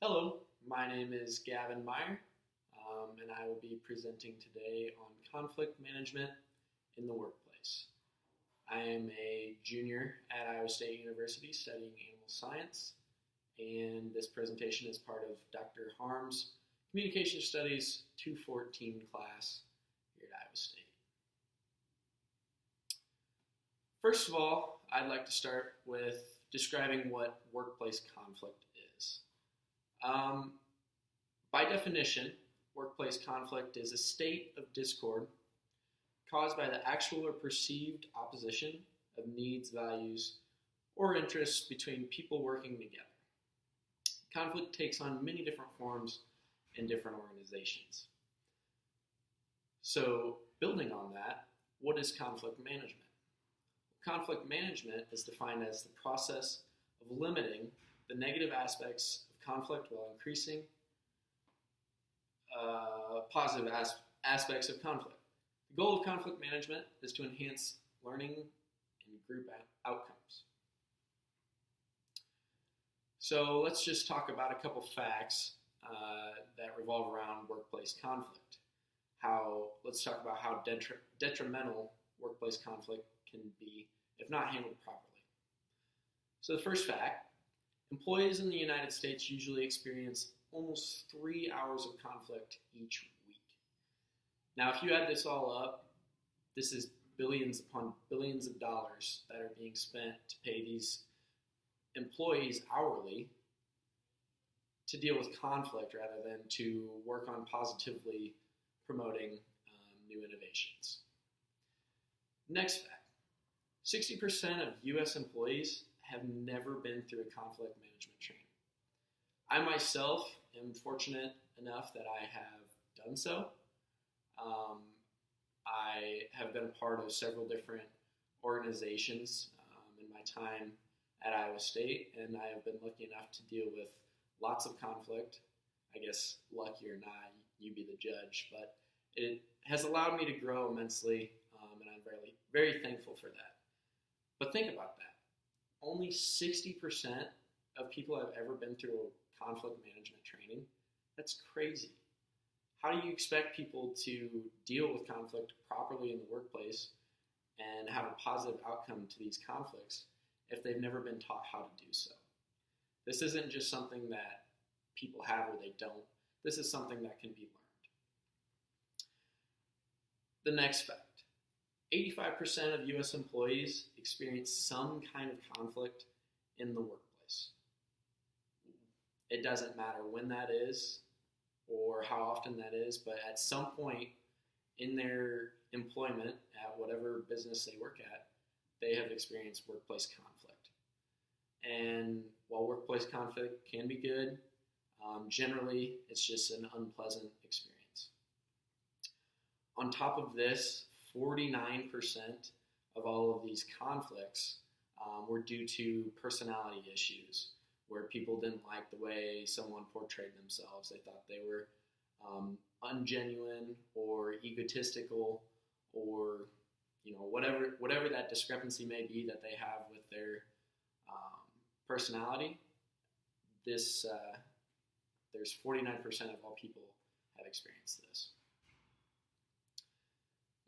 Hello, my name is Gavin Meyer, and I will be presenting today on conflict management in the workplace. I am a junior at Iowa State University studying animal science, and this presentation is part of Dr. Harm's Communication Studies 214 class here at Iowa State. First of all, I'd like to start with describing what workplace conflict is. By definition, workplace conflict is a state of discord caused by the actual or perceived opposition of needs, values, or interests between people working together. Conflict takes on many different forms in different organizations. So, building on that, what is conflict management? Conflict management is defined as the process of limiting the negative aspects of conflict while increasing positive aspects of conflict. The goal of conflict management is to enhance learning and group outcomes. So let's just talk about a couple facts that revolve around workplace conflict. Let's talk about how detrimental workplace conflict can be if not handled properly. So the first fact, employees in the United States usually experience almost 3 hours of conflict each week. Now, if you add this all up, this is billions upon billions of dollars that are being spent to pay these employees hourly to deal with conflict rather than to work on positively promoting new innovations. Next fact, 60% of U.S. employees have never been through a conflict management training. I myself am fortunate enough that I have done so. I have been a part of several different organizations in my time at Iowa State, and I have been lucky enough to deal with lots of conflict. I guess lucky or not, you be the judge, but it has allowed me to grow immensely, and I'm very, very thankful for that. But think about that. Only 60% of people have ever been through a conflict management training. That's crazy. How do you expect people to deal with conflict properly in the workplace and have a positive outcome to these conflicts if they've never been taught how to do so? This isn't just something that people have or they don't. This is something that can be learned. The next fact. 85% of U.S. employees experience some kind of conflict in the workplace. It doesn't matter when that is or how often that is, but at some point in their employment at whatever business they work at, they have experienced workplace conflict. And while workplace conflict can be good, generally it's just an unpleasant experience. On top of this, 49% of all of these conflicts were due to personality issues, where people didn't like the way someone portrayed themselves. They thought they were ungenuine or egotistical, or whatever that discrepancy may be that they have with their personality. There's 49% of all people have experienced this.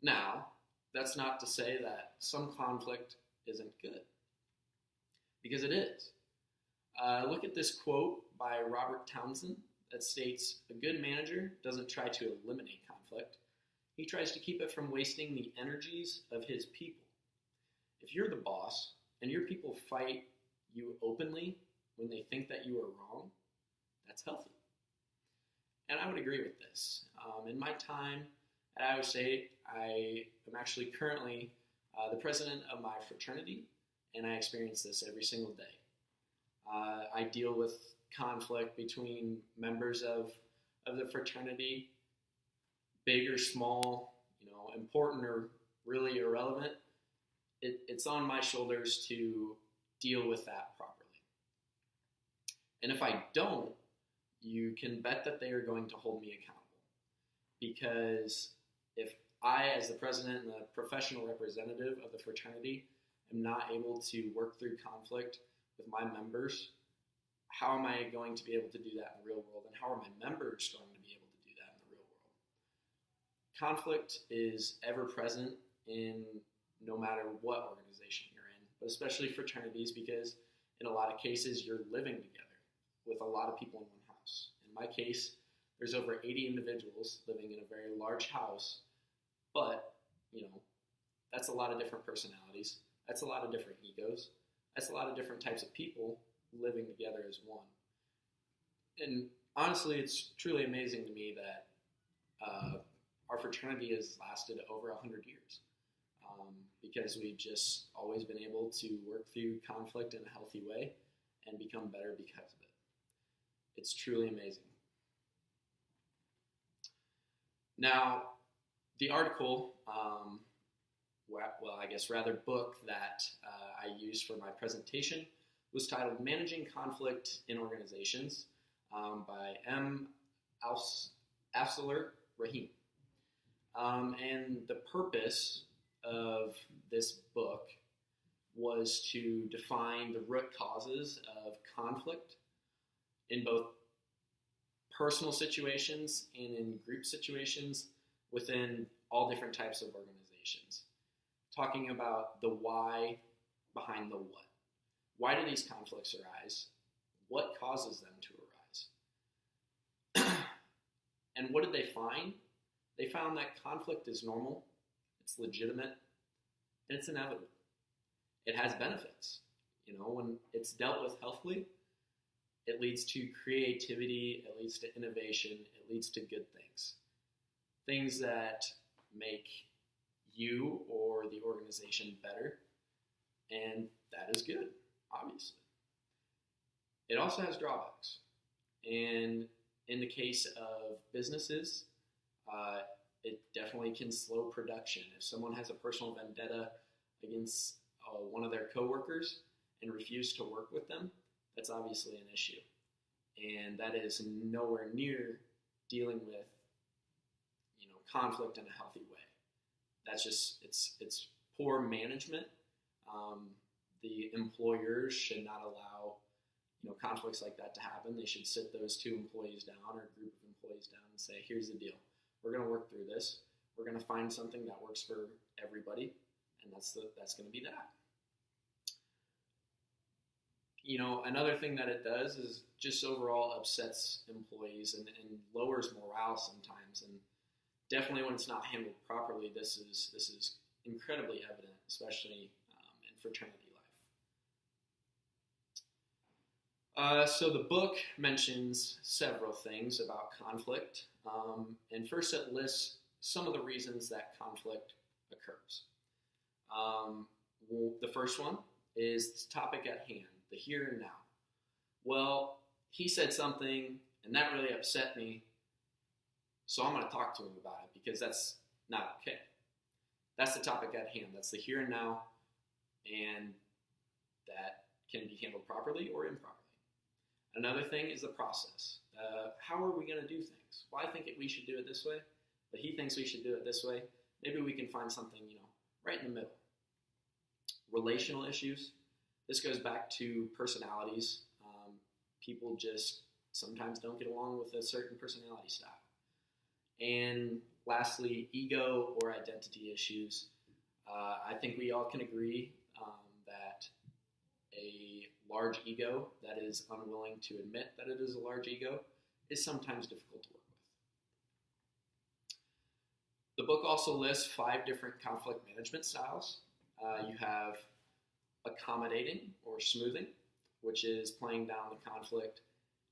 Now, that's not to say that some conflict isn't good, because it is. Look at this quote by Robert Townsend that states, "A good manager doesn't try to eliminate conflict. He tries to keep it from wasting the energies of his people." If you're the boss and your people fight you openly when they think that you are wrong, that's healthy. And I would agree with this. In my time at Iowa State, I am actually currently the president of my fraternity, and I experience this every single day. I deal with conflict between members of the fraternity, big or small, important or really irrelevant. It's on my shoulders to deal with that properly. And if I don't, you can bet that they are going to hold me accountable. Because if I, as the president and the professional representative of the fraternity, am not able to work through conflict with my members, how am I going to be able to do that in the real world, and how are my members going to be able to do that in the real world? Conflict is ever present in no matter what organization you're in, but especially fraternities, because in a lot of cases you're living together with a lot of people in one house. In my case, there's over 80 individuals living in a very large house, but that's a lot of different personalities. That's a lot of different egos. That's a lot of different types of people living together as one. And honestly, it's truly amazing to me that our fraternity has lasted over 100 years because we've just always been able to work through conflict in a healthy way and become better because of it. It's truly amazing. Now, the article, book that I used for my presentation was titled Managing Conflict in Organizations by M. Afzal Rahim. And the purpose of this book was to define the root causes of conflict in both personal situations and in group situations within all different types of organizations. Talking about the why behind the what. Why do these conflicts arise? What causes them to arise? And what did they find? They found that conflict is normal, it's legitimate, and it's inevitable. It has benefits. When it's dealt with healthily, it leads to creativity, it leads to innovation, it leads to good things. Things that make you or the organization better, and that is good, obviously. It also has drawbacks, and in the case of businesses, it definitely can slow production. If someone has a personal vendetta against one of their coworkers and refuse to work with them, that's obviously an issue, and that is nowhere near dealing with conflict in a healthy way. That's just it's poor management. The employers should not allow conflicts like that to happen. They should sit those two employees down or a group of employees down and say, here's the deal. We're going to work through this. We're going to find something that works for everybody, and that's going to be that. Another thing that it does is just overall upsets employees and lowers morale sometimes. And definitely when it's not handled properly, this is incredibly evident, especially in fraternity life. So the book mentions several things about conflict. And first it lists some of the reasons that conflict occurs. The first one is the topic at hand, the here and now. Well, he said something and that really upset me, so I'm going to talk to him about it because that's not okay. That's the topic at hand. That's the here and now, and that can be handled properly or improperly. Another thing is the process. How are we going to do things? Well, I think we should do it this way, but he thinks we should do it this way. Maybe we can find something, right in the middle. Relational issues. This goes back to personalities. People just sometimes don't get along with a certain personality style. And lastly, ego or identity issues. I think we all can agree that a large ego that is unwilling to admit that it is a large ego is sometimes difficult to work with. The book also lists 5 different conflict management styles. You have accommodating or smoothing, which is playing down the conflict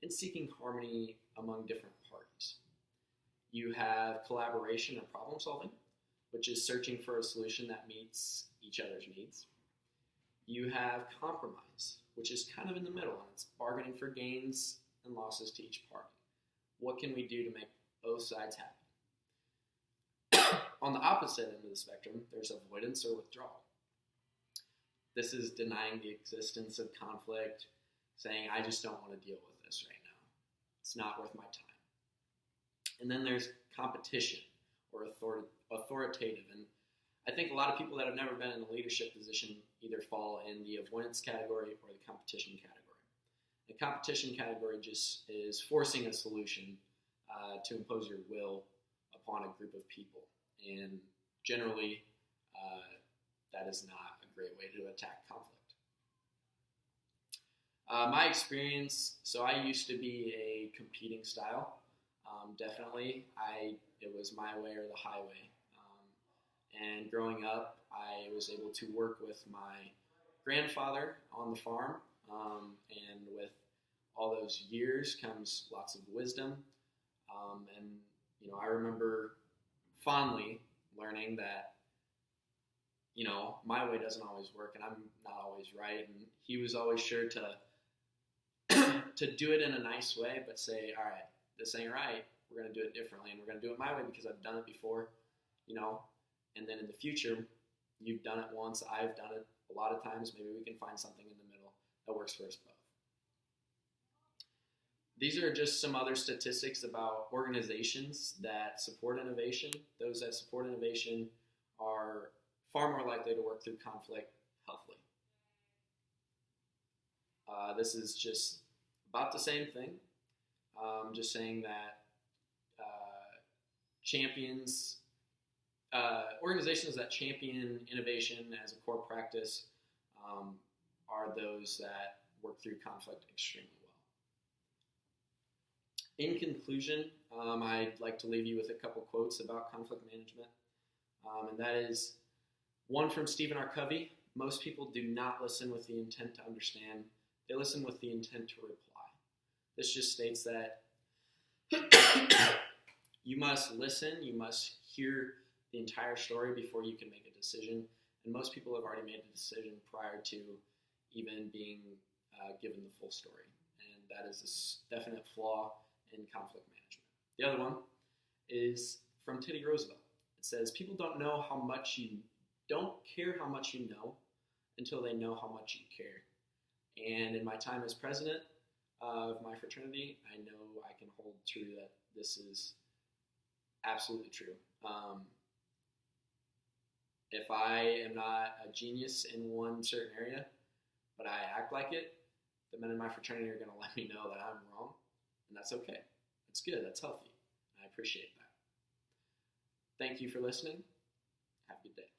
and seeking harmony among different parties. You have collaboration and problem solving, which is searching for a solution that meets each other's needs. You have compromise, which is kind of in the middle, and it's bargaining for gains and losses to each party. What can we do to make both sides happy? On the opposite end of the spectrum, there's avoidance or withdrawal. This is denying the existence of conflict, saying, I just don't want to deal with this right now. It's not worth my time. And then there's competition or authoritative. And I think a lot of people that have never been in a leadership position either fall in the avoidance category or the competition category. The competition category just is forcing a solution to impose your will upon a group of people. And generally, that is not a great way to attack conflict. My experience, so I used to be a competing style. Definitely, it was my way or the highway. And growing up, I was able to work with my grandfather on the farm, and with all those years comes lots of wisdom. And I remember fondly learning that my way doesn't always work, and I'm not always right. And he was always sure to do it in a nice way, but say, all right, this ain't right. We're going to do it differently, and we're going to do it my way because I've done it before, and then in the future, you've done it once, I've done it a lot of times. Maybe we can find something in the middle that works for us both. These are just some other statistics about organizations that support innovation. Those that support innovation are far more likely to work through conflict healthily. This is just about the same thing. Just saying that organizations that champion innovation as a core practice are those that work through conflict extremely well. In conclusion, I'd like to leave you with a couple quotes about conflict management, and that is one from Stephen R. Covey: "Most people do not listen with the intent to understand, they listen with the intent to reply." This just states that you must listen, you must hear the entire story before you can make a decision, and most people have already made a decision prior to even being given the full story, and that is a definite flaw in conflict management. The other one is from Teddy Roosevelt. It says, "People don't care how much you know until they know how much you care." And in my time as president of my fraternity, I know I can hold true that this is absolutely true. If I am not a genius in one certain area, but I act like it, the men in my fraternity are going to let me know that I'm wrong, and that's okay. That's good. That's healthy. I appreciate that. Thank you for listening. Have a good day.